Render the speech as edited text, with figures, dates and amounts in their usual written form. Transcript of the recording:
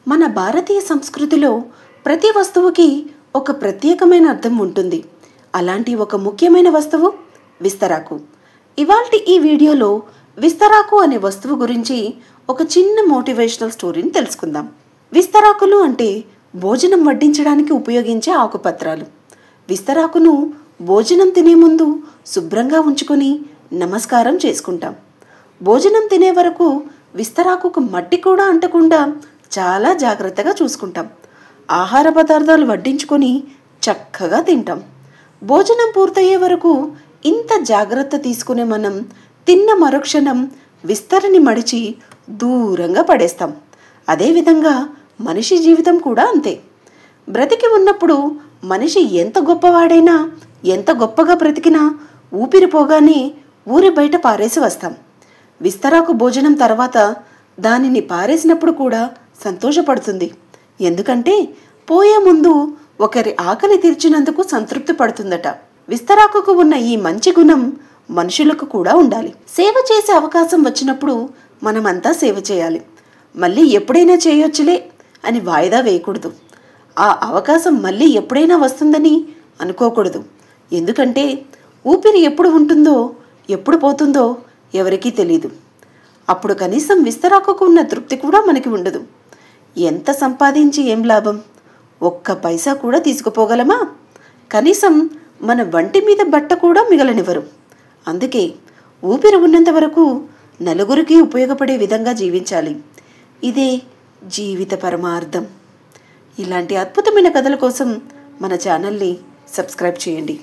మన భారతీయ సంస్కృతిలో ప్రతి వస్తువుకి ఒక ప్రత్యేకమైన అర్థం ఉంటుంది. అలాంటి ఒక ముఖ్యమైన వస్తువు విస్తరాకు. ఇవాల్టి ఈ వీడియోలో విస్తరాకు అనే వస్తువు గురించి ఒక చిన్న మోటివేషనల్ స్టోరీని తెలుసుకుందాం. విస్తరాకులు అంటే భోజనం వడ్డించడానికి ఉపయోగించే ఆకుపత్రాలు. విస్తరాకును భోజనం తినే ముందు శుభ్రంగా ఉంచుకొని నమస్కారం చేసుకుంటాం. భోజనం తినే వరకు విస్తరాకుకు మట్టి కూడా అంటకుండా చాలా జాగ్రత్తగా చూసుకుంటాం. ఆహార పదార్థాలు వడ్డించుకొని చక్కగా తింటాం. భోజనం పూర్తయ్యే వరకు ఇంత జాగ్రత్త తీసుకునే మనం తిన్న మరుక్షణం విస్తరని మడిచి దూరంగా పడేస్తాం. అదేవిధంగా మనిషి జీవితం కూడా అంతే. బ్రతికి ఉన్నప్పుడు మనిషి ఎంత గొప్పవాడైనా, ఎంత గొప్పగా బ్రతికినా ఊపిరిపోగానే ఊరి బయట పారేసి వస్తాం. విస్తరాకు భోజనం తర్వాత దానిని పారేసినప్పుడు కూడా సంతోషపడుతుంది. ఎందుకంటే పోయే ముందు ఒకరి ఆకలి తీర్చినందుకు సంతృప్తి పడుతుందట. విస్తరాకుకు ఉన్న ఈ మంచి గుణం మనుషులకు కూడా ఉండాలి. సేవ చేసే అవకాశం వచ్చినప్పుడు మనమంతా సేవ చేయాలి. మళ్ళీ ఎప్పుడైనా చేయొచ్చులే అని వాయిదా వేయకూడదు. ఆ అవకాశం మళ్ళీ ఎప్పుడైనా వస్తుందని అనుకోకూడదు. ఎందుకంటే ఊపిరి ఎప్పుడు ఉంటుందో ఎప్పుడు పోతుందో ఎవరికీ తెలీదు. అప్పుడు కనీసం విస్తరాకుకు ఉన్న తృప్తి కూడా మనకి ఉండదు. ఎంత సంపాదించి ఏం లాభం? ఒక్క పైసా కూడా తీసుకుపోగలమా? కనీసం మన వంటి మీద బట్ట కూడా మిగలనివ్వరు. అందుకే ఊపిరి ఉన్నంత వరకు నలుగురికి ఉపయోగపడే విధంగా జీవించాలి. ఇదే జీవిత పరమార్థం. ఇలాంటి అద్భుతమైన కథల కోసం మన ఛానల్ని సబ్స్క్రైబ్ చేయండి.